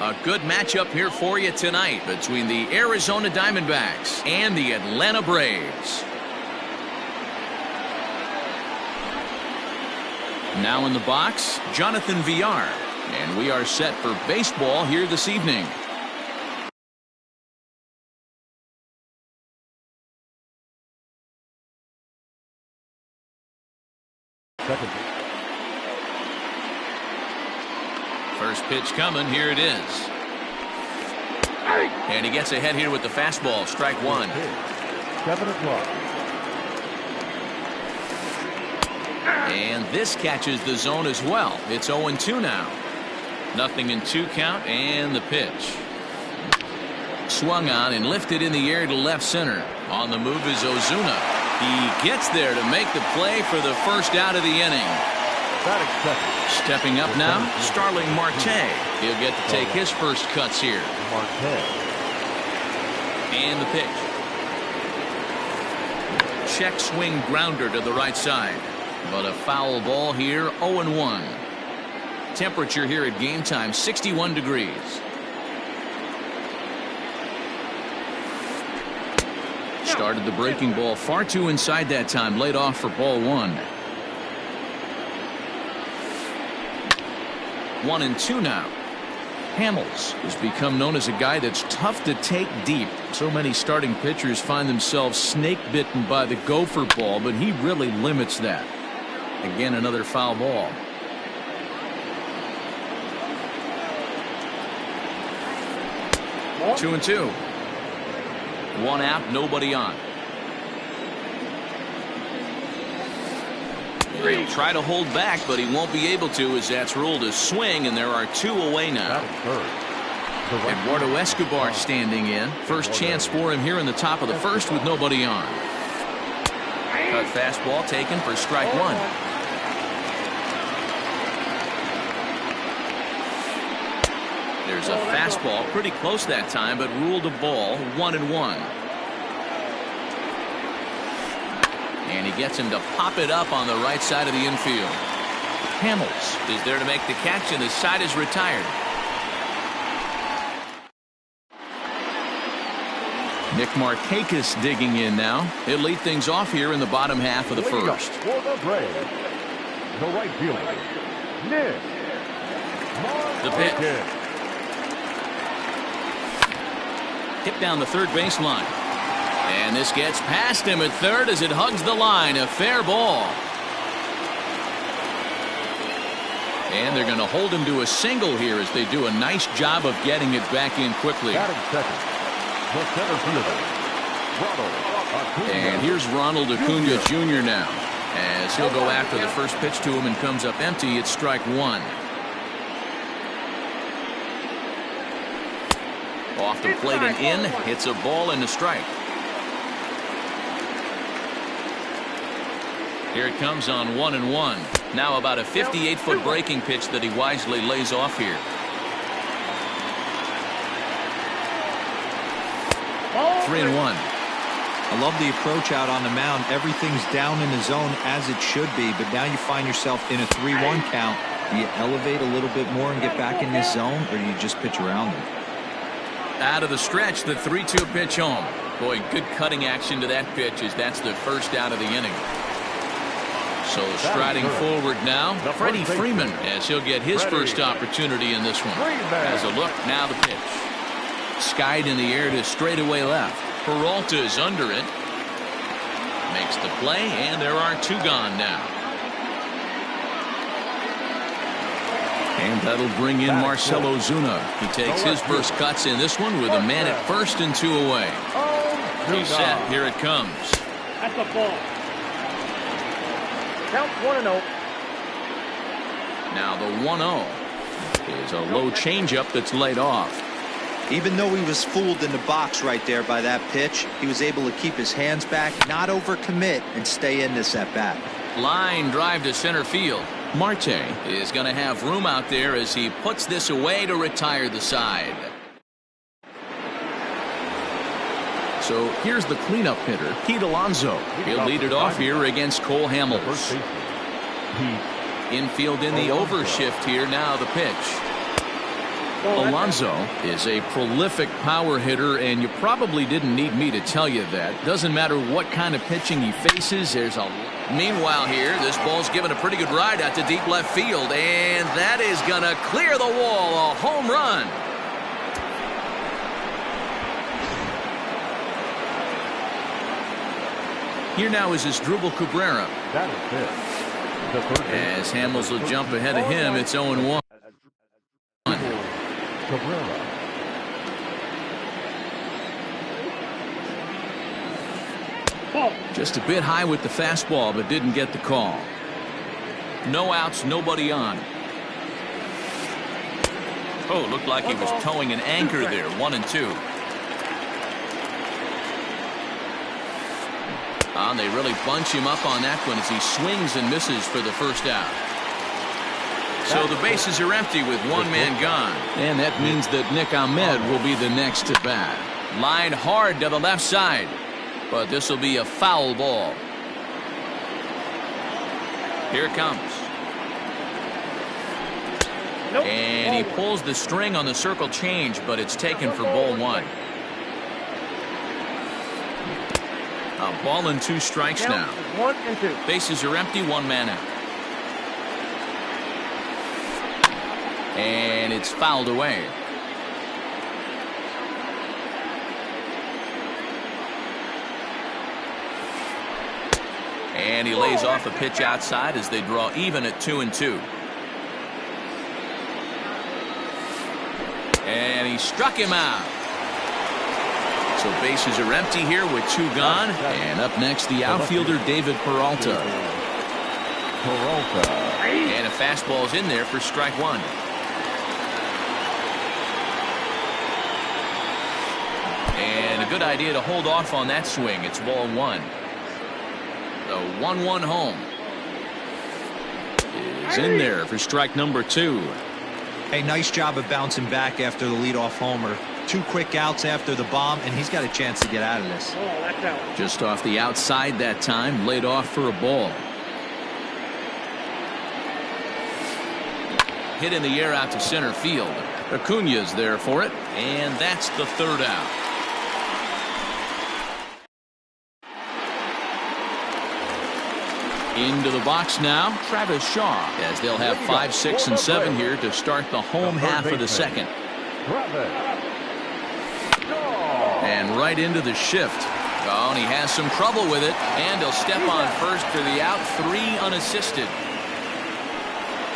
A good matchup here for you tonight between the Arizona Diamondbacks and the Atlanta Braves. Now in the box, Jonathan Villar. And we are set for baseball here this evening. First pitch coming. Here it is. And he gets ahead here with the fastball. Strike one. 7 o'clock. And this catches the zone as well. It's 0-2 now. Nothing in 2 count, and the pitch. Swung on and lifted in the air to left center. On the move is Ozuna. He gets there to make the play for the first out of the inning. Stepping up now, Starling Marte. He'll get to take his first cuts here. And the pitch. Check swing grounder to the right side. But a foul ball here, 0-1. Temperature here at game time, 61 degrees. Started the breaking ball far too inside that time. Laid off for ball 1. 1-2 now. Hamels has become known as a guy that's tough to take deep. So many starting pitchers find themselves snake bitten by the gopher ball, but he really limits that. Again, another foul ball. Two and two. One out, nobody on. He'll try to hold back, but he won't be able to, as that's ruled a swing, and there are 2 away now. Eduardo Escobar standing in. First chance for him here in the top of the first with nobody on. Cut fastball taken for strike 1. There's a fastball pretty close that time, but ruled a ball. 1-1. And he gets him to pop it up on the right side of the infield. Hamels is there to make the catch, and the side is retired. Nick Markakis digging in now. He'll lead things off here in the bottom half of the first. For the Braves, the right fielder, Nick The pitch. Hit down the third baseline. And this gets past him at third as it hugs the line. A fair ball. And they're going to hold him to a single here as they do a nice job of getting it back in quickly. And here's Ronald Acuna Jr. now, as he'll go after the first pitch to him and comes up empty. It's strike 1. Off the plate and in. Hits a ball and a strike. Here it comes on 1-1. Now about a 58-foot breaking pitch that he wisely lays off here. Three and 1. I love the approach out on the mound. Everything's down in the zone as it should be, but now you find yourself in a 3-1 count. Do you elevate a little bit more and get back in this zone, or do you just pitch around it? Out of the stretch, the 3-2 pitch home. Boy, good cutting action to that pitch as that's the first out of the inning. So striding forward now, Freddie Freeman, as he'll get his first opportunity in this one. Has a look, now the pitch. Skied in the air to straightaway left. Peralta is under it. Makes the play, and there are 2 gone now. And that'll bring in Marcell Ozuna. He takes his first cuts in this one with a man at first and 2 away. He's set. Here it comes. That's a ball. Count 1-0. Now the 1-0 is a low changeup that's laid off. Even though he was fooled in the box right there by that pitch, he was able to keep his hands back, not overcommit, and stay in this at bat. Line drive to center field. Marte is going to have room out there as he puts this away to retire the side. So here's the cleanup hitter, Pete Alonso. He'll lead it off here against Cole Hamels. Infield in the overshift here. Now the pitch. Alonso is a prolific power hitter, and you probably didn't need me to tell you that. Doesn't matter what kind of pitching he faces, there's a... Meanwhile here, this ball's given a pretty good ride out to deep left field, and that is going to clear the wall. A home run. Here now is Asdrubal Cabrera. That is it. As Hamels will jump ahead of him, it's 0-1. Cabrera. Just a bit high with the fastball, but didn't get the call. No outs, nobody on. Oh, looked like he was towing an anchor there. 1-2. And they really bunch him up on that one as he swings and misses for the first out. So the bases are empty with one man gone. And that means that Nick Ahmed will be the next to bat. Line hard to the left side. But this will be a foul ball. Here it comes. And he pulls the string on the circle change, but it's taken for ball one. A ball and 2 strikes now. 1-2. Bases are empty, one man out. And it's fouled away. And he lays off a pitch outside as they draw even at 2-2. And he struck him out. So bases are empty here with 2 gone. And up next, the outfielder David Peralta. And a fastball is in there for strike 1. And a good idea to hold off on that swing. It's ball 1. The 1-1 home is in there for strike number 2. Hey, nice job of bouncing back after the leadoff homer. 2 quick outs after the bomb, and he's got a chance to get out of this. Just off the outside that time, laid off for a ball. Hit in the air out to center field. Acuna's there for it, and that's the 3rd out. Into the box now, Travis Shaw, as they'll have 5, 6, and 7 here to start the home half of the second. And right into the shift. Oh, and he has some trouble with it, and he'll step on first for the out. 3 unassisted.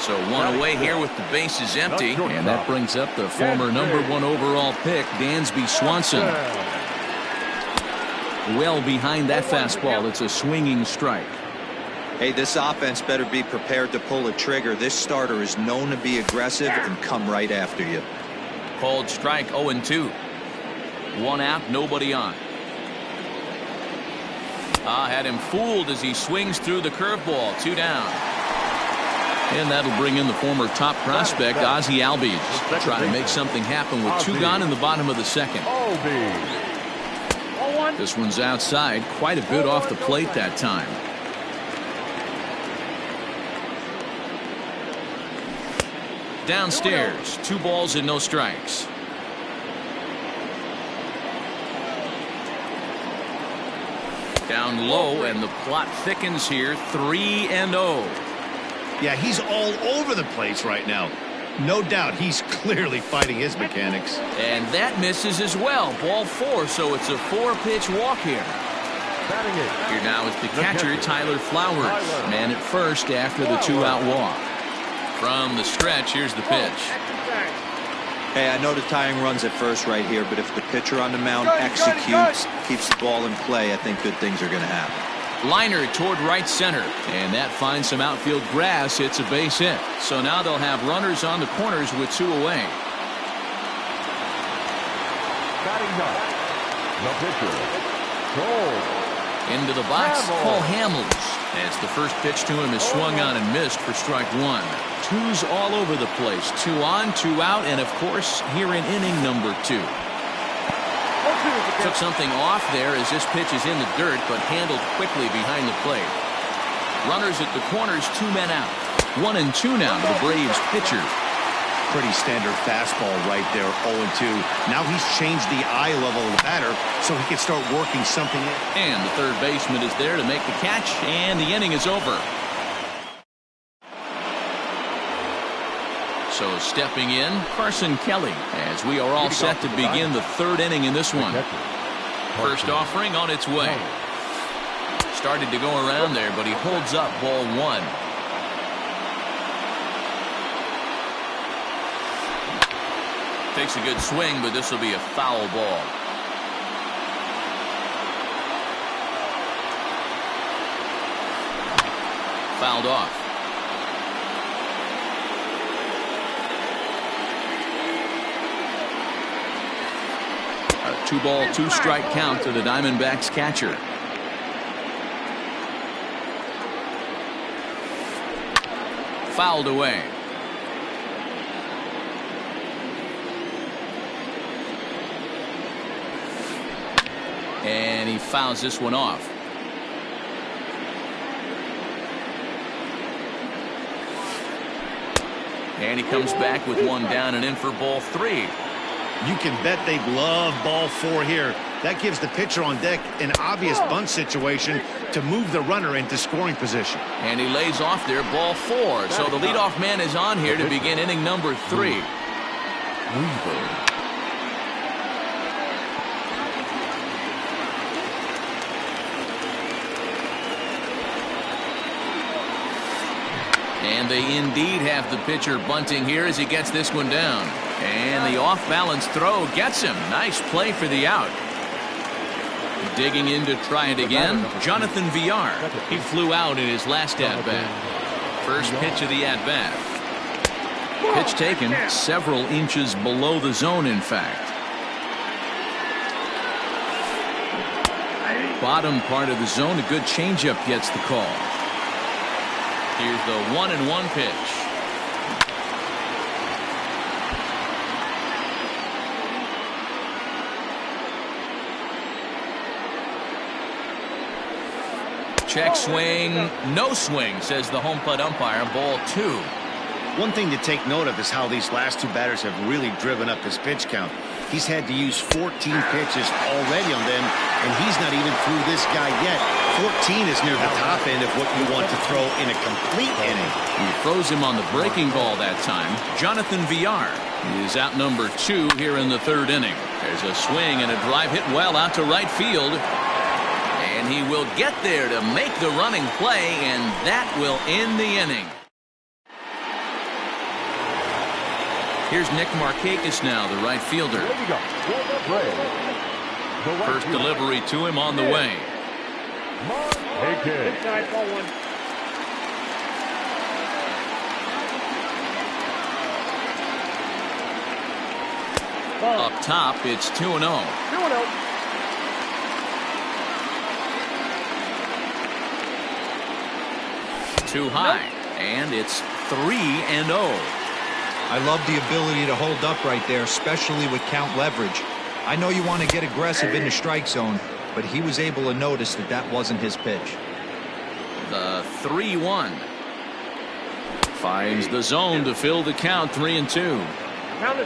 So 1 away here with the bases empty, and that brings up the former number 1 overall pick, Dansby Swanson. Well behind that fastball, it's a swinging strike. Hey, this offense better be prepared to pull a trigger. This starter is known to be aggressive and come right after you. Called strike 0-2. 1 out, nobody on. Had him fooled as he swings through the curveball. 2 down. And that'll bring in the former top prospect, Ozzie Albies, to try to make something happen with 2 gone in the bottom of the second. This one's outside, quite a bit off the plate that time. Downstairs, 2 balls and no strikes. Down low, and the plot thickens here. 3-0. Yeah, he's all over the place right now. No doubt he's clearly fighting his mechanics. And that misses as well. Ball 4, so it's a 4-pitch walk here. Here now is the catcher, Tyler Flowers. Man at first after the 2-out walk. From the stretch, here's the pitch. Hey, I know the tying runs at first right here, but if the pitcher on the mound executes, keeps the ball in play, I think good things are going to happen. Liner toward right center, and that finds some outfield grass. It's a base hit. So now they'll have runners on the corners with 2 away. The pitcher. Into the box, Paul Hamels, as the first pitch to him is swung on and missed for strike 1. 2's all over the place. 2 on, 2 out, and of course here in inning number 2. Took something off there as this pitch is in the dirt, but handled quickly behind the plate. Runners at the corners, 2 men out. 1-2 now to the Braves pitcher. Pretty standard fastball right there, 0-2. Now he's changed the eye level of the batter so he can start working something in. And the third baseman is there to make the catch, and the inning is over. So stepping in, Carson Kelly, as we are all set to begin the third inning in this one. First offering on its way. Started to go around there, but he holds up ball one. Takes a good swing, but this will be a foul ball. Fouled off. A 2-ball, 2-strike count to the Diamondbacks catcher. Fouled away. And he fouls this one off. And he comes back with one down and in for ball 3. You can bet they love ball 4 here. That gives the pitcher on deck an obvious bunt situation to move the runner into scoring position. And he lays off there, ball 4. So the leadoff man is on here to begin inning number 3. And they indeed have the pitcher bunting here as he gets this one down. And the off-balance throw gets him. Nice play for the out. Digging in to try it again, Jonathan Villar. He flew out in his last at-bat. First pitch of the at-bat. Pitch taken several inches below the zone, in fact. Bottom part of the zone, a good changeup gets the call. Here's the 1-1 pitch. Check swing, no swing, says the home plate umpire. Ball 2. One thing to take note of is how these last two batters have really driven up his pitch count. He's had to use 14 pitches already on them, and he's not even through this guy yet. 14 is near the top end of what you want to throw in a complete inning. He throws him on the breaking ball that time. Jonathan Villar is out number 2 here in the third inning. There's a swing and a drive hit well out to right field. And he will get there to make the running play, and that will end the inning. Here's Nick Markakis now, the right fielder. First delivery to him on the way. Up top, it's 2-0. Too high, and it's 3-0. I love the ability to hold up right there, especially with count leverage. I know you want to get aggressive in the strike zone, but he was able to notice that that wasn't his pitch. The 3-1 finds the zone to fill the count. 3-2.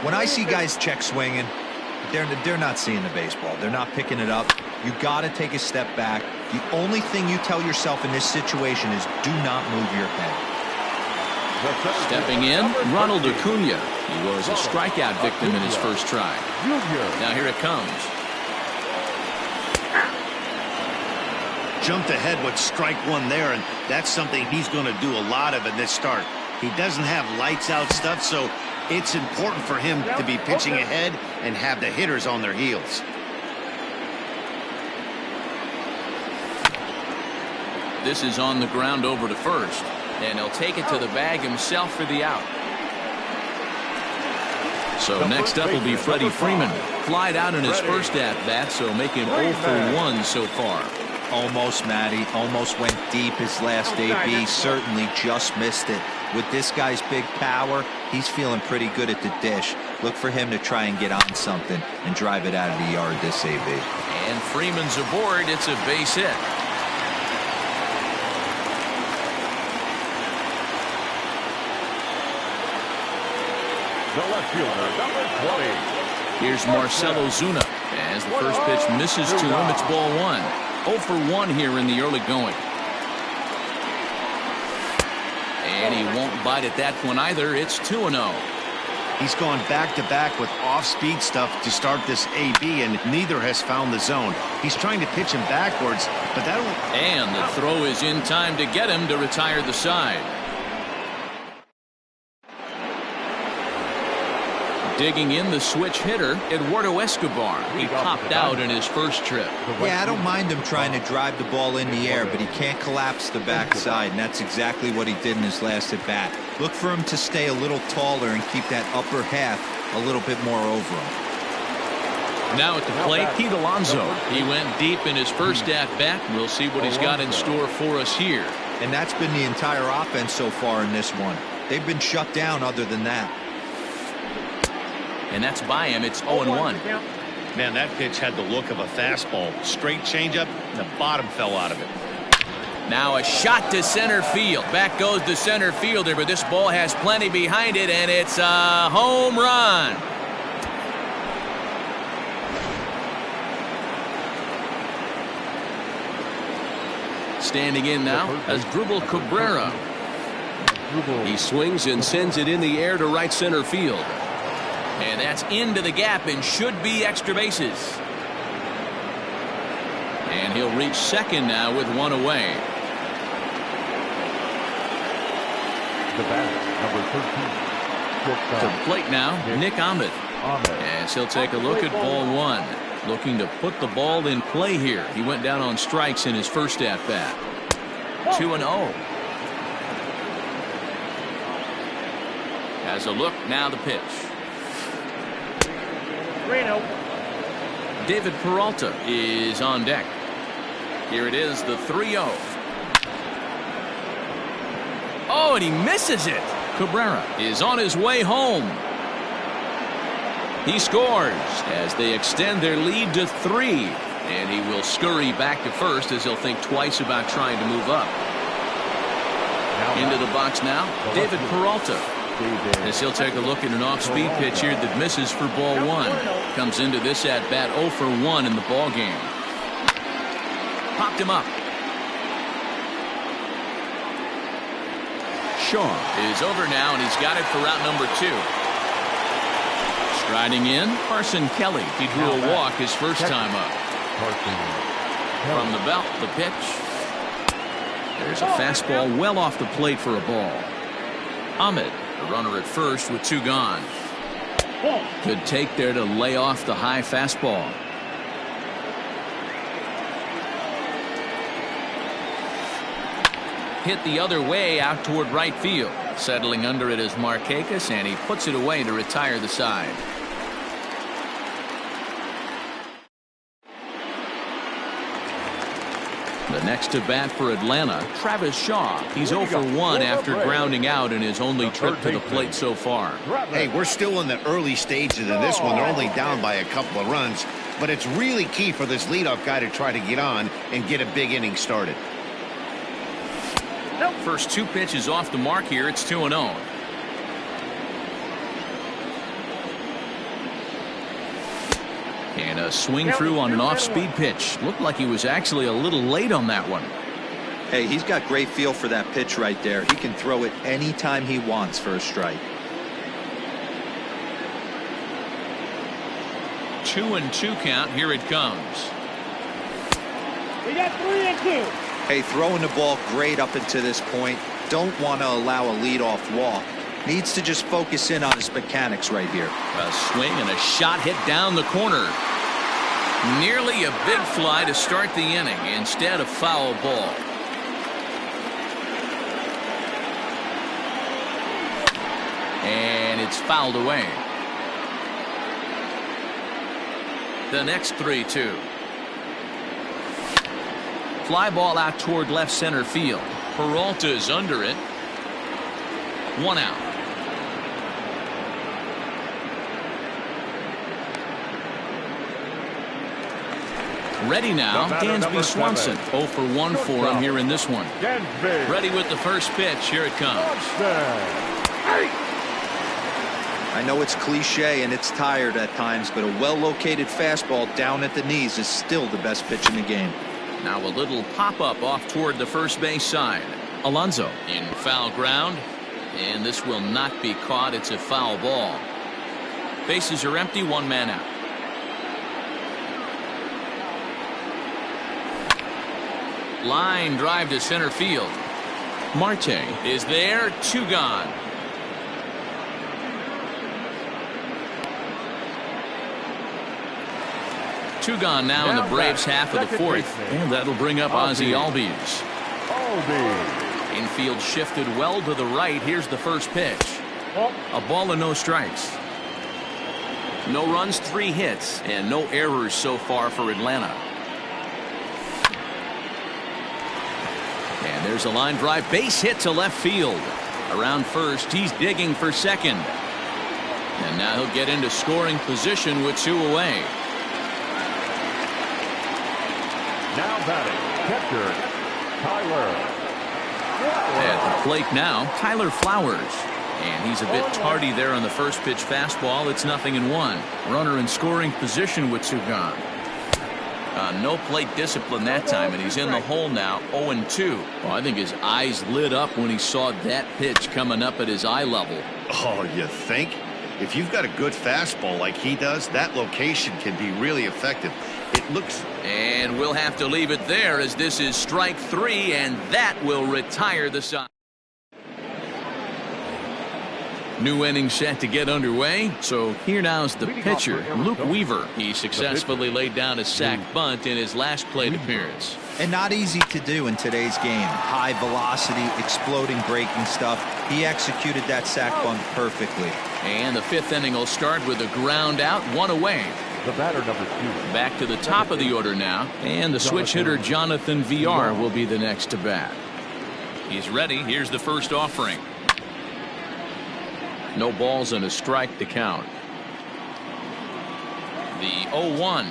When I see guys check swinging, they're not seeing the baseball. They're not picking it up. You got to take a step back. The only thing you tell yourself in this situation is do not move your head. Stepping in, Ronald Acuna. He was a strikeout victim in his first try. Now here it comes. Jumped ahead with strike 1 there, and that's something he's going to do a lot of in this start. He doesn't have lights out stuff, so it's important for him to be pitching ahead and have the hitters on their heels. This is on the ground over to first, and he'll take it to the bag himself for the out. So next up will be Freddie Freeman. Flied out in his first at-bat, so making 0 for 1 so far. Almost, Matty. Almost went deep his last AB. Certainly just missed it. With this guy's big power, he's feeling pretty good at the dish. Look for him to try and get on something and drive it out of the yard this AB. And Freeman's aboard. It's a base hit. fielder, number 20. Here's Marcelo Zuna. As the first pitch misses to him, it's ball one. 0 for 1 here in the early going. And he won't bite at that one either. It's 2-0. He's gone back-to-back with off-speed stuff to start this AB, and neither has found the zone. He's trying to pitch him backwards, but that'll... And the throw is in time to get him to retire the side. Digging in the switch hitter, Eduardo Escobar. He popped out in his first trip. Yeah, I don't mind him trying to drive the ball in the air, but he can't collapse the backside, and that's exactly what he did in his last at-bat. Look for him to stay a little taller and keep that upper half a little bit more over him. Now at the plate, Pete Alonso. He went deep in his first at-bat. We'll see what he's got in store for us here. And that's been the entire offense so far in this one. They've been shut down other than that. And that's by him. It's 0-1. Man, that pitch had the look of a fastball. Straight changeup, and the bottom fell out of it. Now a shot to center field. Back goes the center fielder, but this ball has plenty behind it, and it's a home run. Standing in now as Dribble Cabrera. He swings and sends it in the air to right center field. And that's into the gap and should be extra bases. And he'll reach second now with one away. The batter, number 13. To the plate now, Nick Ahmed. As he'll take a look at ball one. Looking to put the ball in play here. He went down on strikes in his first at-bat. 2-0. As a look, now the pitch. David Peralta is on deck. Here it is, the 3-0. Oh, and he misses it. Cabrera is on his way home. He scores as they extend their lead to 3. And he will scurry back to first as he'll think twice about trying to move up. Into the box now, David Peralta. As he'll take a look at an off-speed pitch here that misses for ball one. Comes into this at-bat 0 for 1 in the ball game. Popped him up. Shaw is over now, and he's got it for route number 2. Striding in, Carson Kelly. He drew a walk his first time up. From the belt, the pitch. There's a fastball well off the plate for a ball. Ahmed, the runner at first with 2 gone. Good take there to lay off the high fastball. Hit the other way out toward right field. Settling under it is Markakis, and he puts it away to retire the side. The next to bat for Atlanta, Travis Shaw. He's 0 for 1 after grounding out in his only trip to the plate so far. Hey, we're still in the early stages of this one. They're only down by a couple of runs, but it's really key for this leadoff guy to try to get on and get a big inning started. First 2 pitches off the mark here. It's 2-0. And a swing through on an off-speed pitch. Looked like he was actually a little late on that one. Hey, he's got great feel for that pitch right there. He can throw it anytime he wants for a strike. 2-2 count. Here it comes. We got 3-2. Hey, throwing the ball great up until this point. Don't want to allow a leadoff walk. Needs to just focus in on his mechanics right here. A swing and a shot hit down the corner. Nearly a big fly to start the inning. Instead, a foul ball. And it's fouled away. The next 3-2. Fly ball out toward left center field. Peralta is under it. 1 out. Ready now, Dansby Swanson. 0 for 1 for him here in this one. Ready with the first pitch. Here it comes. I know it's cliche and it's tired at times, but a well-located fastball down at the knees is still the best pitch in the game. Now a little pop-up off toward the first base side. Alonso in foul ground, and this will not be caught. It's a foul ball. Bases are empty, one man out. Line drive to center field. Marte is there, 2 gone. Two gone now in the Braves half of the fourth, and that'll bring up Ozzie Albies. Infield shifted well to the right. Here's the first pitch. A ball and no strikes. No runs, 3 hits, and no errors so far for Atlanta. And there's a line drive, base hit to left field. Around first, he's digging for second. And now he'll get into scoring position with 2 away. Now batting, catcher, Tyler. At the plate now, Tyler Flowers. And he's a bit tardy there on the first pitch fastball. It's 0-1. Runner in scoring position with 2 gone. No plate discipline that time, and he's in the hole now, 0-2. Well, I think his eyes lit up when he saw that pitch coming up at his eye level. Oh, you think? If you've got a good fastball like he does, that location can be really effective. It looks... And we'll have to leave it there as this is strike 3, and that will retire the side. New inning set to get underway. So here now's the pitcher, Luke Weaver. He successfully laid down a sac bunt in his last plate appearance. And not easy to do in today's game. High velocity, exploding breaking stuff. He executed that sac bunt perfectly. And the 5th inning will start with a ground out, 1 away. The batter, number 2. Back to the top of the order now, and the switch hitter Jonathan VR will be the next to bat. He's ready. Here's the first offering. No balls and a strike to count. The 0-1.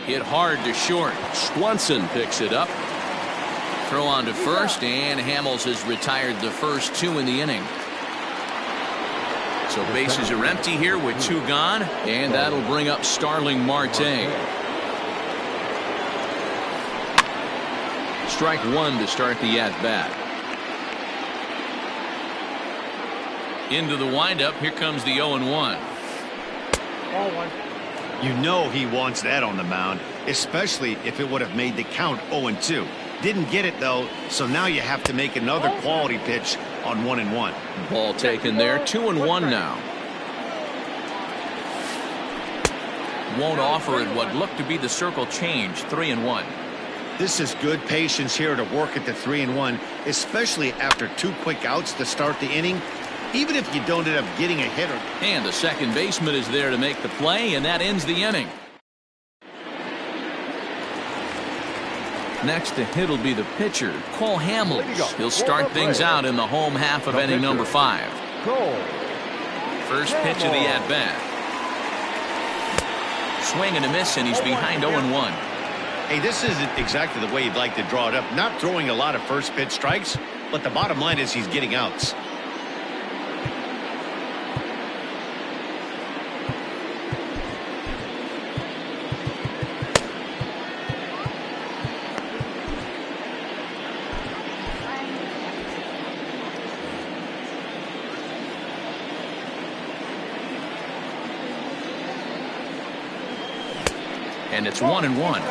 Hit hard to short. Swanson picks it up. Throw on to first, and Hamels has retired the first 2 in the inning. So bases are empty here with 2 gone, and that'll bring up Starling Marte. Strike 1 to start the at-bat. Into the windup. Here comes the 0-1. You know he wants that on the mound, especially if it would have made the count 0-2. Didn't get it, though, so now you have to make another quality pitch on 1-1. Ball taken there. 2-1 now. Won't offer it what looked to be the circle change. 3-1. This is good patience here to work at the 3-1, especially after 2 quick outs to start the inning. Even if you don't end up getting a hitter. And the second baseman is there to make the play, and that ends the inning. Next to hit will be the pitcher, Cole Hamels. He'll start things out in the home half of inning number 5. First pitch of the at-bat. Swing and a miss, and he's behind 0-1. Hey, this isn't exactly the way you'd like to draw it up. Not throwing a lot of first pitch strikes, but the bottom line is he's getting outs. And it's 1-1.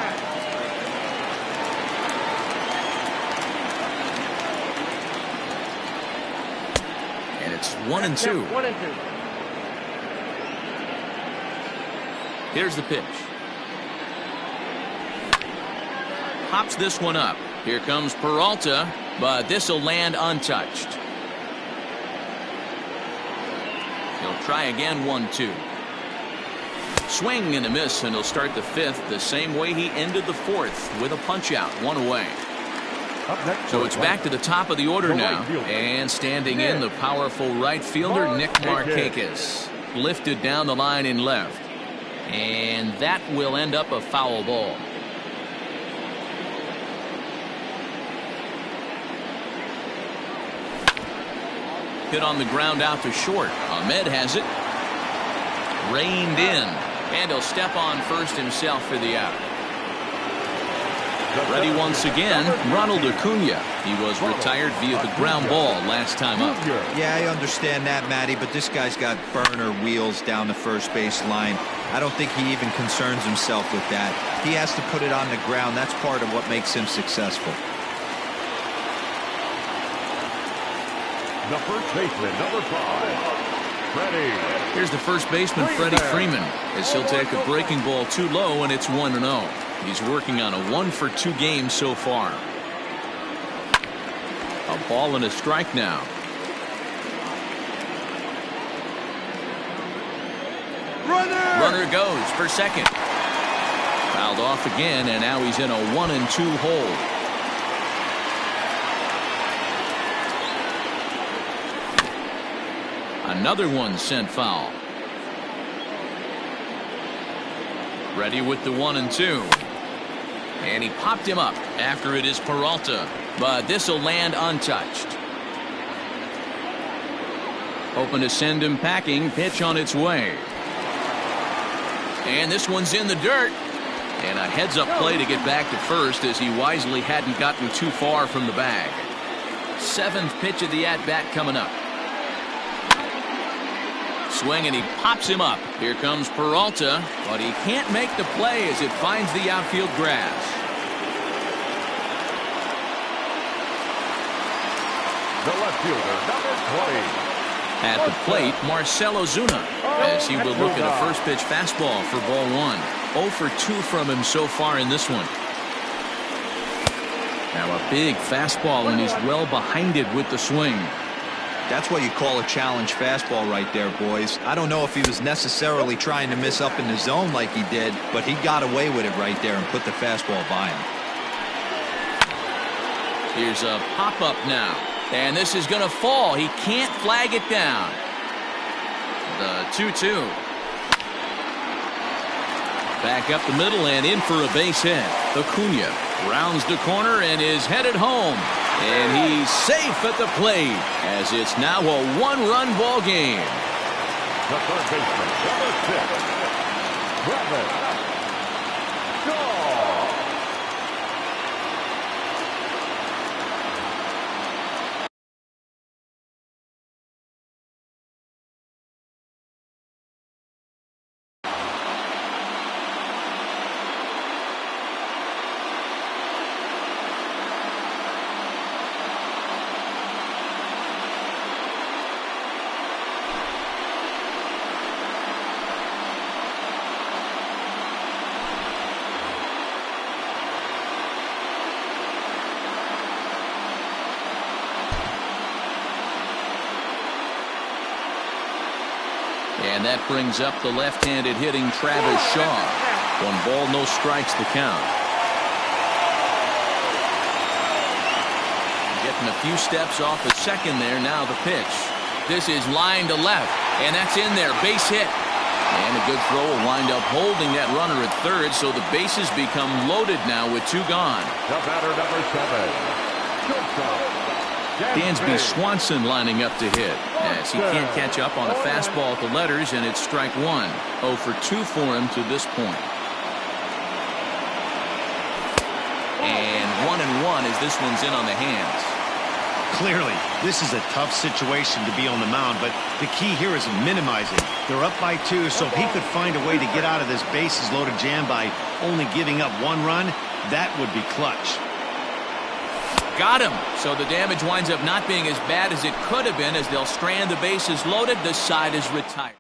And it's 1-2. Here's the pitch. Pops this one up. Here comes Peralta, but this will land untouched. He'll try again. 1-2. Swing and a miss, and he'll start the 5th the same way he ended the 4th with a punch out. 1 away. So it's back to the top of the order now, and standing in the powerful right fielder Nick Markakis. Lifted down the line in left, and that will end up a foul ball. hit on the ground out to short. Ahmed has it. Reined in. And he'll step on first himself for the out. Ready once again, Ronald Acuna. He was retired via the ground ball last time up. Yeah, I understand that, Matty, but this guy's got burner wheels down the first base line. I don't think he even concerns himself with that. He has to put it on the ground. That's part of what makes him successful. The first baseman, number 5, Freddie. Here's the first baseman, Freddie Freeman, as he'll take a breaking ball too low, and it's 1-0. He's working on a 1-for-2 game so far. A ball and a strike now. Runner goes for second. Fouled off again, and now he's in a 1-2 hole. Another one sent foul. Ready with the 1-2. And he popped him up. After it is Peralta. But this will land untouched. Hoping to send him packing. Pitch on its way. And this one's in the dirt. And a heads-up play to get back to first, as he wisely hadn't gotten too far from the bag. 7th pitch of the at-bat coming up. Swing, and he pops him up. Here comes Peralta, but he can't make the play as it finds the outfield grass. The left fielder, number 20. At the plate, Marcell Ozuna, as he will look at a first pitch fastball for ball 1. 0 for 2 from him so far in this one. Now a big fastball, and he's well behind it with the swing. That's what you call a challenge fastball right there, boys. I don't know if he was necessarily trying to miss up in the zone like he did, but he got away with it right there and put the fastball by him. Here's a pop-up now. And this is going to fall. He can't flag it down. The 2-2. Back up the middle and in for a base hit. Acuna rounds the corner and is headed home. And he's safe at the plate, as it's now a 1-run ball game. The third baseman, number 6, Travis. And that brings up the left-handed hitting Travis Shaw. 1 ball, no strikes the count. Getting a few steps off the second there. Now the pitch. This is line to left, and that's in there. Base hit. And a good throw will wind up holding that runner at third, so the bases become loaded now with 2 gone. The batter, number 7. Shortstop. Dansby Swanson lining up to hit, as he can't catch up on a fastball at the letters, and it's strike 1. 0 for 2 for him to this point. And 1-1 as this one's in on the hands. Clearly, this is a tough situation to be on the mound, but the key here is minimizing. They're up by 2, so if he could find a way to get out of this bases-loaded jam by only giving up 1 run, that would be clutch. Got him. So the damage winds up not being as bad as it could have been, as they'll strand the bases loaded. This side is retired.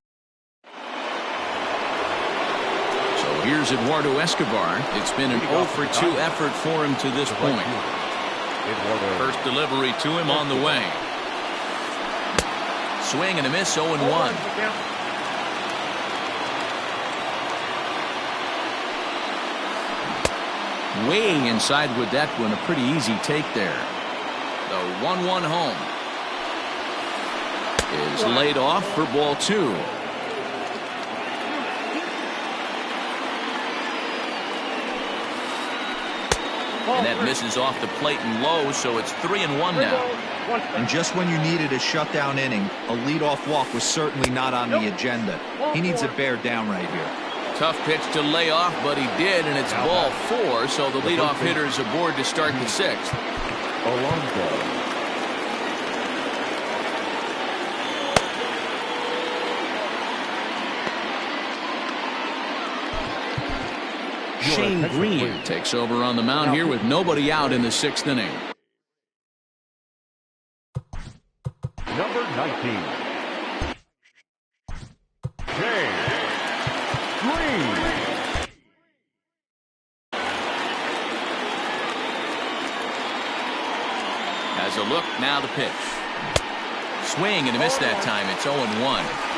So here's Eduardo Escobar. It's been an 0 for 2 effort for him to this point. First delivery to him on the way. Swing and a miss, 0-1. Way inside with that one. A pretty easy take there. The 1-1 home is laid off for ball 2. And that misses off the plate and low, so it's 3-1 now. And just when you needed a shutdown inning, a leadoff walk was certainly not on the agenda. He needs to bear down right here. Tough pitch to lay off, but he did, and it's ball 4, so the leadoff hitter is aboard to start the 6th. Alonso. Shane Green takes over on the mound here with nobody out in the 6th inning. Number 19. Shane Green. Has a look, now the pitch. Swing and a miss that time. It's 0-1.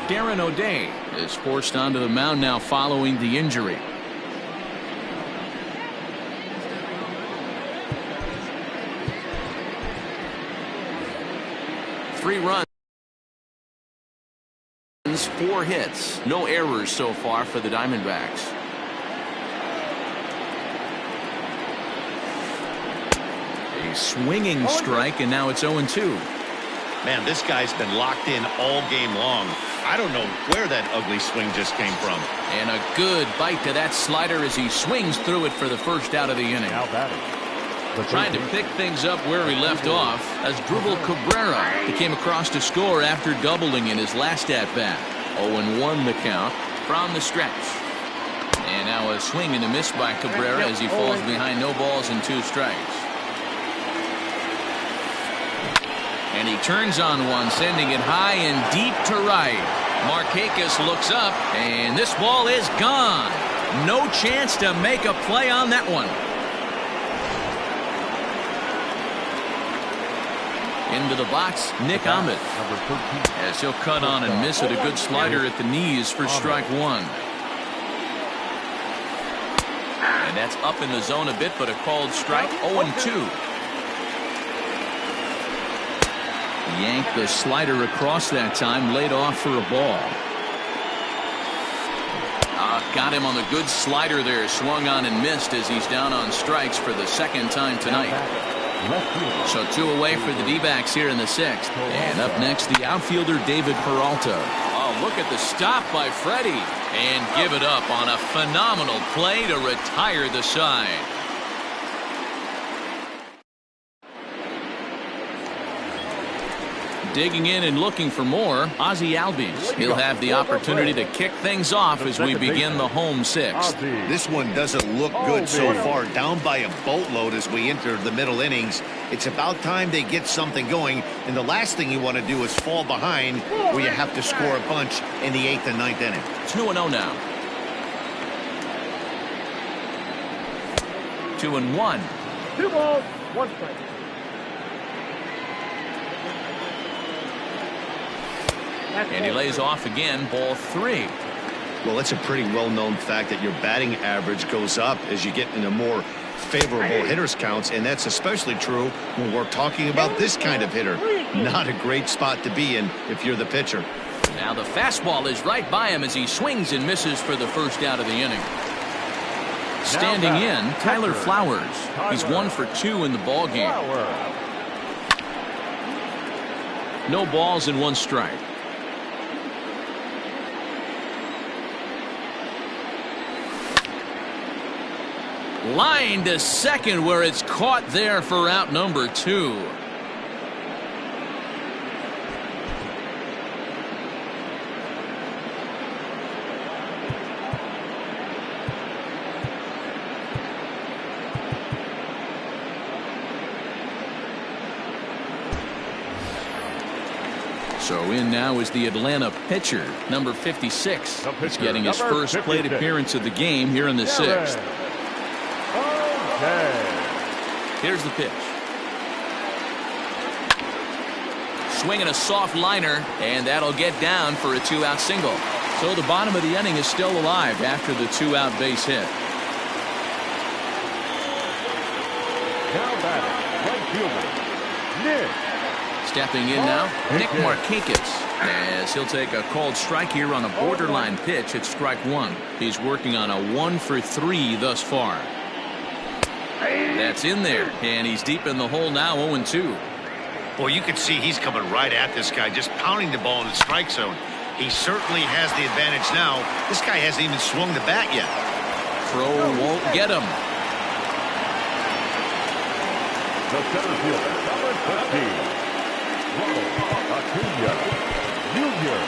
Darren O'Day is forced onto the mound now following the injury. Three runs, 4 hits, no errors so far for the Diamondbacks. A swinging strike, and now it's 0-2. Man, this guy's been locked in all game long. I don't know where that ugly swing just came from. And a good bite to that slider as he swings through it for the first out of the inning. Now batting. Trying to pick things up where he left off as Dribble Cabrera came across to score after doubling in his last at-bat. 0-1 the count from the stretch. And now a swing and a miss by Cabrera as he falls behind no balls and 2 strikes. And he turns on one, sending it high and deep to right. Markakis looks up, and this ball is gone. No chance to make a play on that one. Into the box, Nick Ahmed, as he'll cut on and miss it. A good slider at the knees for strike 1. And that's up in the zone a bit, but a called strike. 0-2. Yanked the slider across that time, laid off for a ball. Got him on the good slider there, swung on and missed as he's down on strikes for the 2nd time tonight. So 2 away for the D-backs here in the 6th. And up next, the outfielder David Peralta. Oh, look at the stop by Freddie. And give it up on a phenomenal play to retire the side. Digging in and looking for more, Ozzie Albies. He'll have the opportunity to kick things off as we begin the home 6th. This one doesn't look good so far. Down by a boatload as we enter the middle innings. It's about time they get something going, and the last thing you want to do is fall behind where you have to score a bunch in the 8th and 9th inning. It's 2-0 now. 2-1. 2 balls, 1 strike. And he lays off again, ball 3. Well, it's a pretty well-known fact that your batting average goes up as you get into more favorable hitters counts, and that's especially true when we're talking about this kind of hitter. Not a great spot to be in if you're the pitcher. Now the fastball is right by him as he swings and misses for the first out of the inning. Standing in, Tyler Flowers. He's 1 for 2 in the ball game. No balls and 1 strike. Line to second where it's caught there for out number 2. So in now is the Atlanta pitcher, number 56. He's getting his first plate appearance of the game here in the 6th. Here's the pitch. Swinging a soft liner, and that'll get down for a 2-out single. So the bottom of the inning is still alive after the 2-out base hit. Now batting, right fielder, Nick Stepping in now, Nick Markakis, as he'll take a called strike here on a borderline pitch at strike one. He's working on a 1 for 3 thus far. That's in there, and he's deep in the hole now, 0-2. Boy, you can see he's coming right at this guy, just pounding the ball in the strike zone. He certainly has the advantage now. This guy hasn't even swung the bat yet. Throw won't get him. The center fielder, number 15, Ronald Acuna Jr.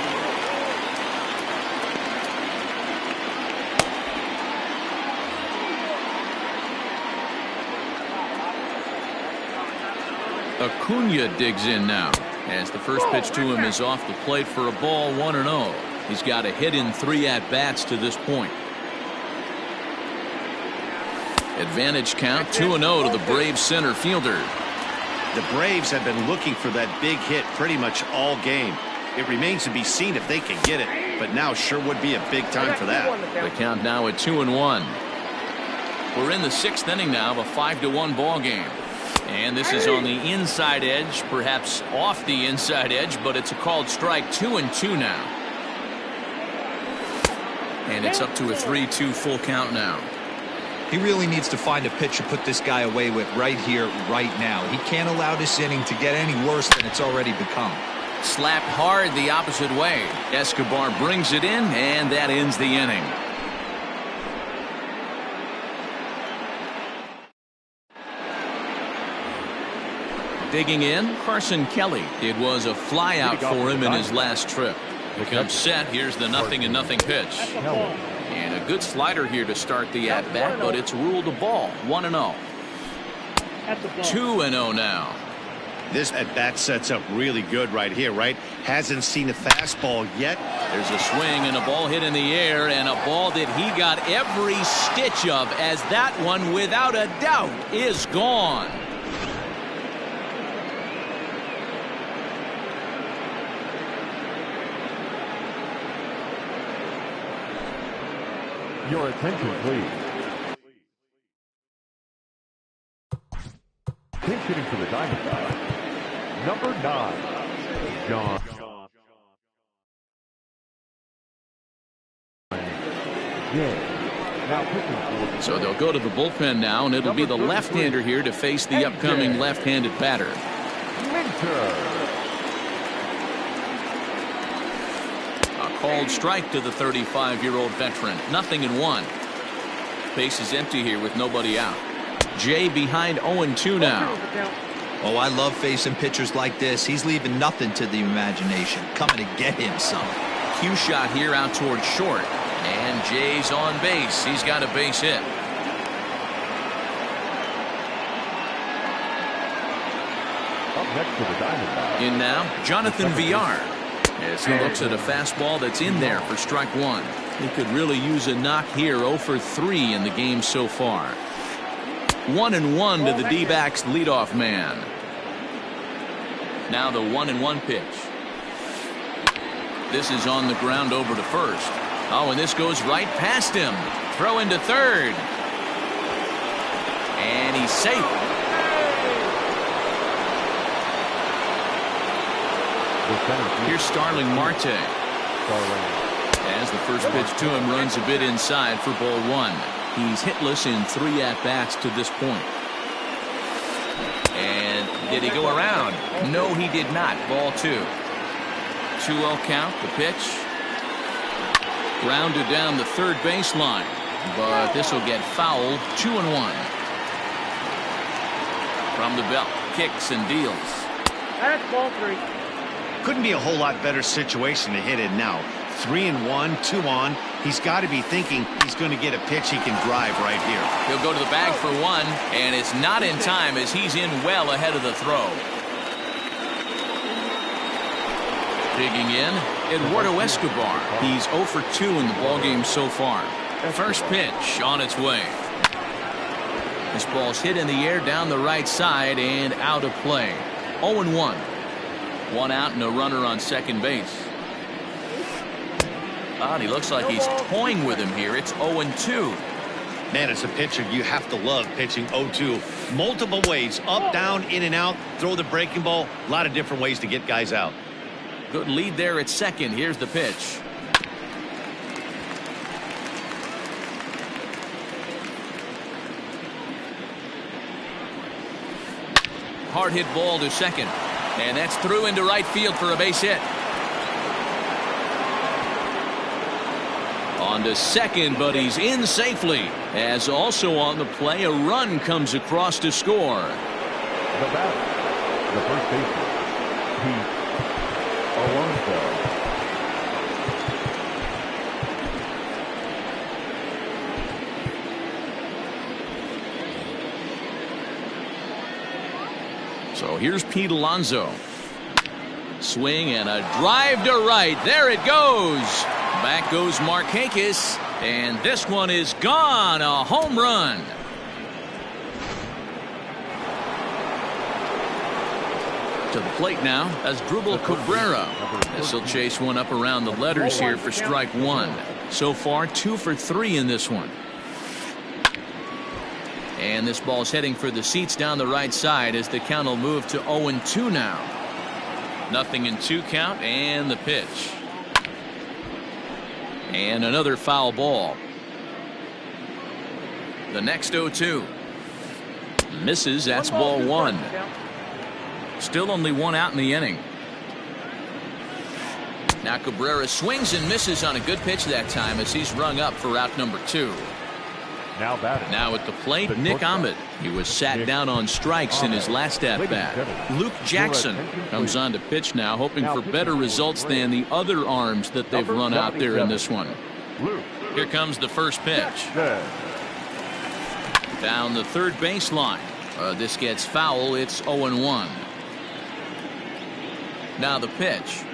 Acuna digs in now, as the first pitch to him is off the plate for a ball, 1-0. He's got a hit in 3 at-bats to this point. Advantage count, 2-0 to the Braves center fielder. The Braves have been looking for that big hit pretty much all game. It remains to be seen if they can get it, but now sure would be a big time for that. The count now at 2-1. We're in the 6th inning now of a 5-1 ball game. And this is on the inside edge, perhaps off the inside edge, but it's a called strike. 2-2 now. And it's up to a 3-2 full count now. He really needs to find a pitch to put this guy away with right here, right now. He can't allow this inning to get any worse than it's already become. Slapped hard the opposite way. Escobar brings it in, and that ends the inning. Digging in, Carson Kelly. It was a flyout for him in his last trip. Becomes set. Here's the 0-0 pitch. And a good slider here to start the at-bat, but it's ruled a ball. 1-0. 2-0 now. This at-bat sets up really good right here, right? Hasn't seen a fastball yet. There's a swing and a ball hit in the air, and a ball that he got every stitch of, as that one, without a doubt, is gone. Your attention, please. Pinch hitting for the Diamondbacks, number 9, John. So they'll go to the bullpen now, and it'll be the left-hander here to face the upcoming left-handed batter. Called strike to the 35-year-old veteran. 0-1. Base is empty here with nobody out. Jay behind 0-2 now. Oh, I love facing pitchers like this. He's leaving nothing to the imagination. Coming to get him some. Cue shot here out towards short. And Jay's on base. He's got a base hit. Up next to the Diamondbacks. In now, Jonathan Villar. As he looks at a fastball that's in there for strike one. He could really use a knock here. 0 for 3 in the game so far. 1-1 to the D-backs leadoff man. Now the 1-1 pitch. This is on the ground over to first. Oh, and this goes right past him. Throw into third. And he's safe. Here's Starling Marte. As the first pitch to him runs a bit inside for ball 1. He's hitless in 3 at-bats to this point. And did he go around? No, he did not. Ball 2. 2-0 count. The pitch. Grounded down the third baseline. But this will get fouled. 2-1. From the belt. Kicks and deals. That's ball 3. Couldn't be a whole lot better situation to hit it now. 3-1, 2 on. He's got to be thinking he's going to get a pitch he can drive right here. He'll go to the bag for 1, and it's not in time as he's in well ahead of the throw. Digging in, Eduardo Escobar. He's 0 for 2 in the ballgame so far. First pitch on its way. This ball's hit in the air down the right side and out of play. 0-1. 1 out and a runner on second base. And he looks like he's toying with him here. It's 0-2. Man, as a pitcher, you have to love pitching 0-2. Multiple ways, up, down, in and out, throw the breaking ball. A lot of different ways to get guys out. Good lead there at second. Here's the pitch. Hard hit ball to second. And that's through into right field for a base hit. On to second, but he's in safely. As also on the play, a run comes across to score. The batter, the first baseman, Pete Alonso. So here's Pete Alonso. Swing and a drive to right. There it goes. Back goes Markakis, and this one is gone. A home run. To the plate now as Dribble Cabrera. This will chase one up around the letters here for strike one. So far 2 for 3 in this one. And this ball's heading for the seats down the right side as the count will move to 0-2 now. 0-2 count, and the pitch. And another foul ball. The next 0-2. Misses, that's ball one. Still only one out in the inning. Now Cabrera swings and misses on a good pitch that time as he's rung up for out number 2. Now at the plate, Nick Ahmed. He was sat down on strikes in his last at-bat. Luke Jackson comes on to pitch now, hoping for better results than the other arms that they've run out there in this one. Here comes the first pitch. Down the third baseline. This gets foul. It's 0-1. Now the pitch.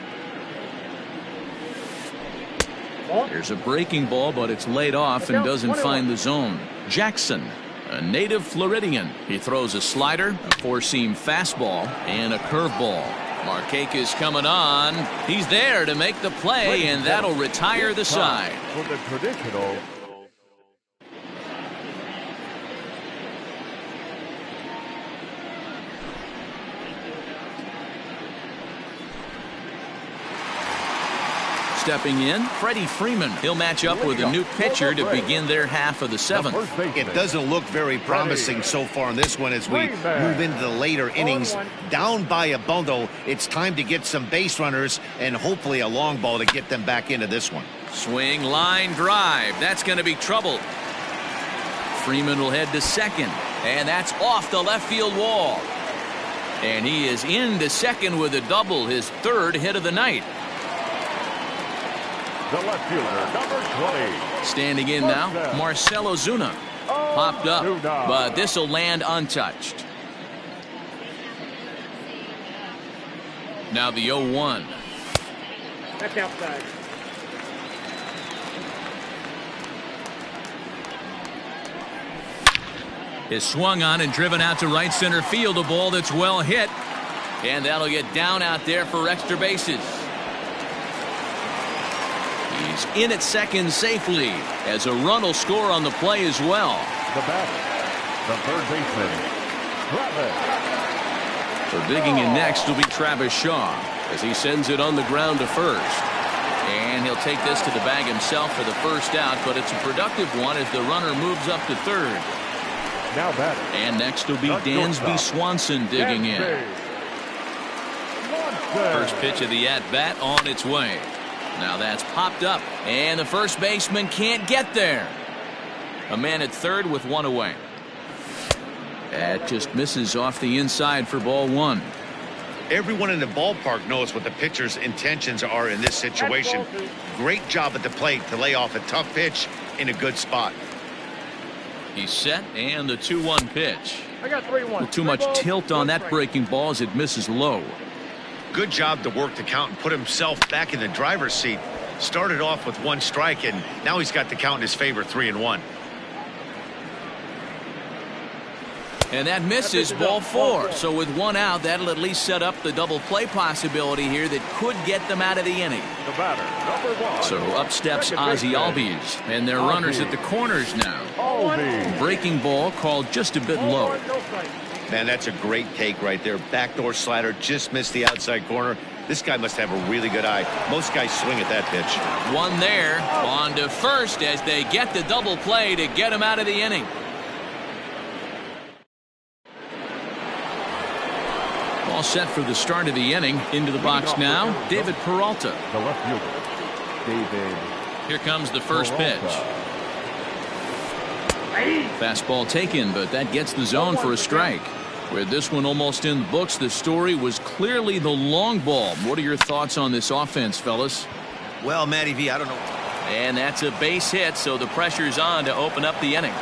There's a breaking ball, but it's laid off and doesn't find the zone. Jackson, a native Floridian. He throws a slider, a four-seam fastball, and a curveball. Markakis coming on. He's there to make the play, and that'll retire the side. For the traditional Stepping in, Freddie Freeman. He'll match up with a new pitcher to begin their half of the seventh. It doesn't look very promising so far in this one as we move into the later innings. Down by a bundle, it's time to get some base runners and hopefully a long ball to get them back into this one. Swing, line, drive. That's going to be trouble. Freeman will head to second, and that's off the left field wall. And he is into second with a double, his third hit of the night. the left fielder, number 20. Standing in now, Marcell Ozuna. Popped up, but this will land untouched. Now the 0-1. That's outside. Is swung on and driven out to right center field. A ball that's well hit. And that'll get down out there for extra bases. He's in at second safely as a run will score on the play as well. The batter, the third baseman, Travis. So digging in next will be Travis Shaw as he sends it on the ground to first. And he'll take this to the bag himself for the first out, but it's a productive one as the runner moves up to third. Now batter. And next will be Dansby Swanson digging in. First pitch of the at-bat on its way. Now that's popped up, and the first baseman can't get there. A man at third with one away. That just misses off the inside for ball one. Everyone in the ballpark knows what the pitcher's intentions are in this situation. Great job at the plate to lay off a tough pitch in a good spot. He's set, and the 2-1 pitch. I got 3-1. Too much tilt on that breaking ball as it misses low. Good job to work the count and put himself back in the driver's seat. Started off with one strike, and now he's got the count in his favor, 3-1. And that misses ball 4. So with 1 out, that'll at least set up the double play possibility here that could get them out of the inning. The batter, number 1. So up steps Ozzie Albies, and their runners at the corners now. Breaking ball called just a bit low. Man, that's a great take right there. Backdoor slider just missed the outside corner. This guy must have a really good eye. Most guys swing at that pitch. 1 there, on to first as they get the double play to get him out of the inning. All set for the start of the inning. Into the box now, David Peralta. The left fielder, David. Here comes the first pitch. Fastball taken, but that gets the zone for a strike. With this one almost in the books, the story was clearly the long ball. What are your thoughts on this offense, fellas? Well, Matty V, I don't know. And that's a base hit, so the pressure's on to open up the inning.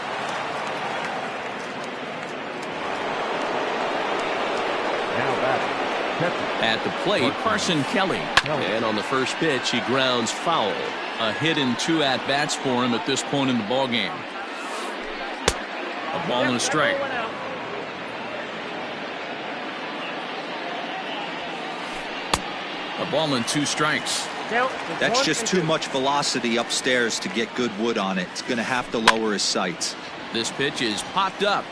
At the plate, Carson Kelly. And on the first pitch, he grounds foul. A hit in 2 at-bats for him at this point in the ballgame. A ball and a strike. A ball and 2 strikes. That's just too much velocity upstairs to get good wood on it. It's going to have to lower his sights. This pitch is popped up.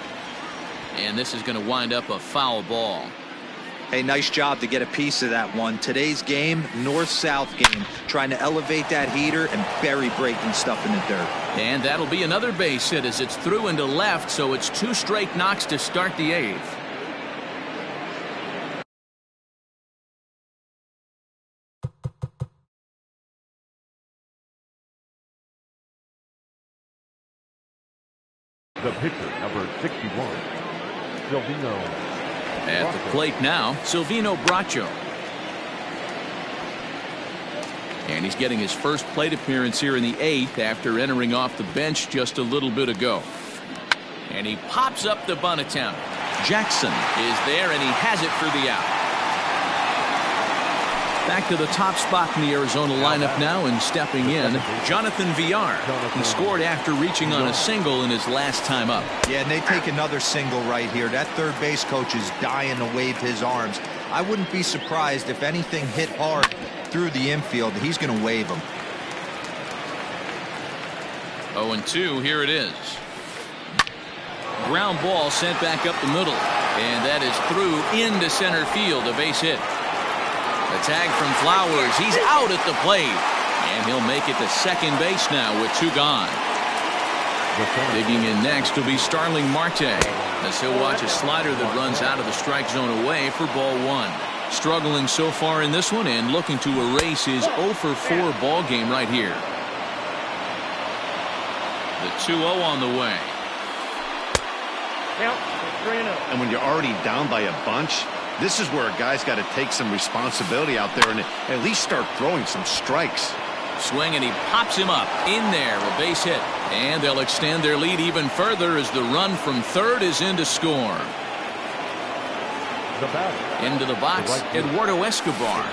And this is going to wind up a foul ball. Hey, nice job to get a piece of that one. Today's game, north-south game, trying to elevate that heater and bury breaking stuff in the dirt. And that'll be another base hit as it's through into left, so it's 2 straight knocks to start the 8th. The pitcher, number 61, Silvino. At the plate now, Silvino Bracho. And he's getting his first plate appearance here in the 8th after entering off the bench just a little bit ago. And he pops up the bunt attempt. Jackson is there, and he has it for the out. Back to the top spot in the Arizona lineup now, and stepping in, Jonathan Villar. He scored after reaching on a single in his last time up. Yeah, and they take another single right here. That third base coach is dying to wave his arms. I wouldn't be surprised if anything hit hard through the infield. He's going to wave them. 0-2, here it is. Ground ball sent back up the middle, and that is through into center field, a base hit. The tag from Flowers. He's out at the plate. And he'll make it to second base now with 2 gone. Digging in next will be Starling Marte, as he'll watch a slider that runs out of the strike zone away for ball 1. Struggling so far in this one and looking to erase his 0-for-4 ball game right here. The 2-0 on the way. And when you're already down by a bunch, this is where a guy's got to take some responsibility out there and at least start throwing some strikes. Swing, and he pops him up. In there, a base hit. And they'll extend their lead even further as the run from third is in to score. Into the box, Eduardo Escobar.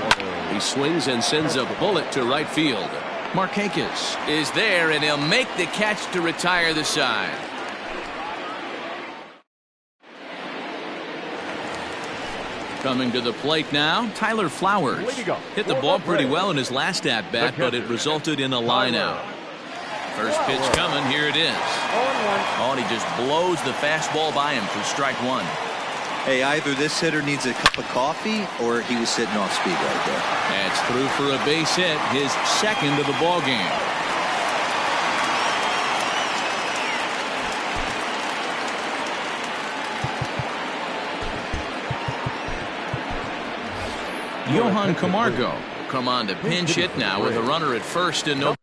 He swings and sends a bullet to right field. Markakis is there, and he'll make the catch to retire the side. Coming to the plate now, Tyler Flowers. Hit the ball pretty well in his last at-bat, but it resulted in a line out. First pitch coming, here it is. Oh, and he just blows the fastball by him for strike 1. Hey, either this hitter needs a cup of coffee or he was sitting off speed right there. That's through for a base hit, his second of the ball game. Johan Camargo come on to pinch hit now with a runner at first and no.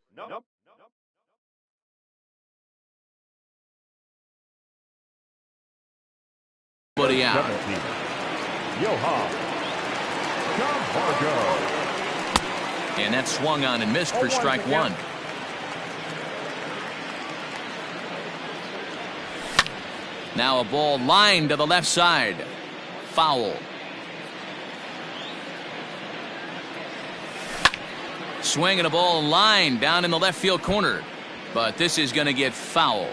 Nobody out. Johan Camargo. And that swung on and missed for strike 1. Now a ball lined to the left side. Foul. Swinging a ball line down in the left field corner. But this is going to get foul.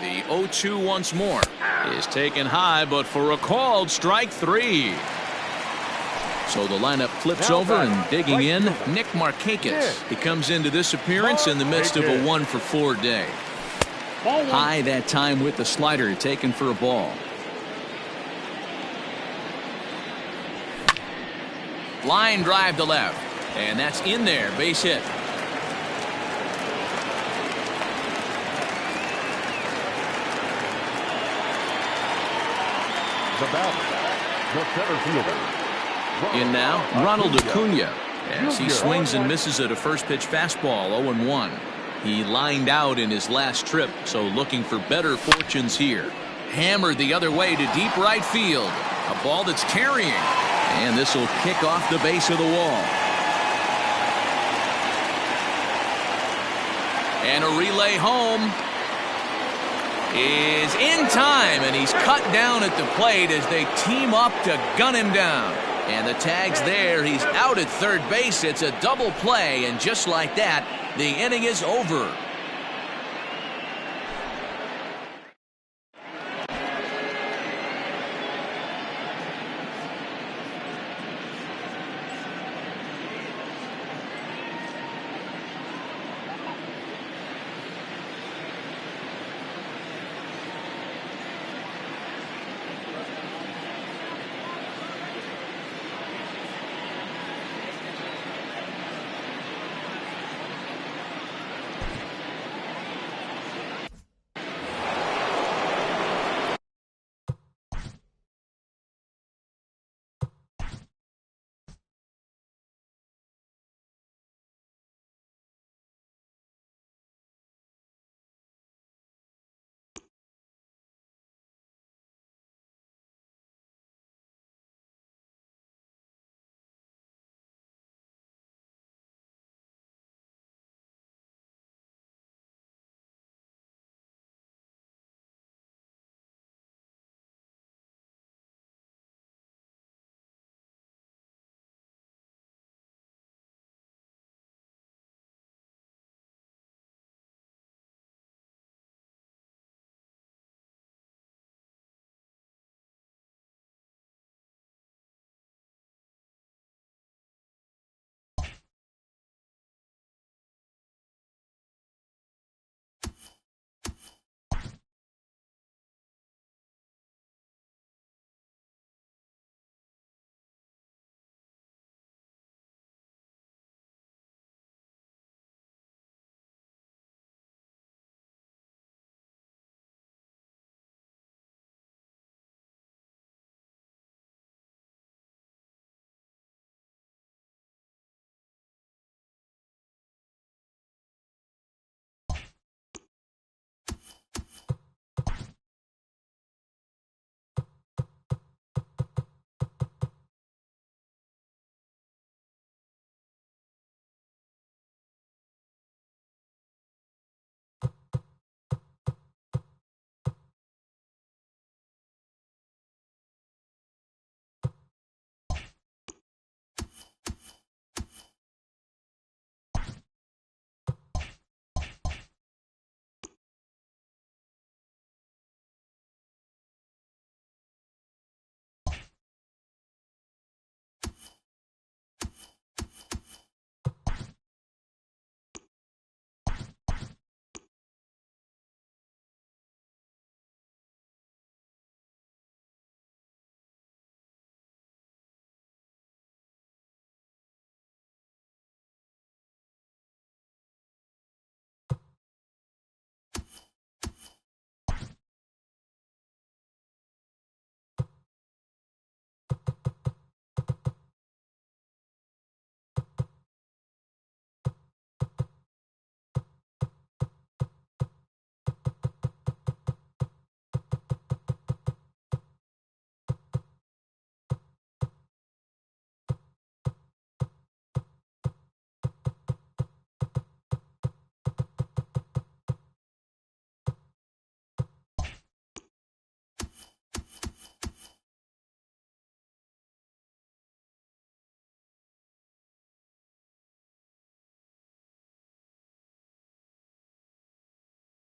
The 0-2 once more is taken high, but for a called strike 3. So the lineup flips over and digging in, Nick Markakis. He comes into this appearance in the midst of a 1-for-4 day. High that time with the slider, taken for a ball. Line drive to left, and that's in there, base hit. The batter, the center fielder. In now, Ronald Acuna, as he swings and misses at a first pitch fastball, 0-1. He lined out in his last trip, so looking for better fortunes here. Hammered the other way to deep right field. A ball that's carrying, and this will kick off the base of the wall. And a relay home is in time, and he's cut down at the plate as they team up to gun him down. And the tag's there. He's out at third base. It's a double play, and just like that, the inning is over.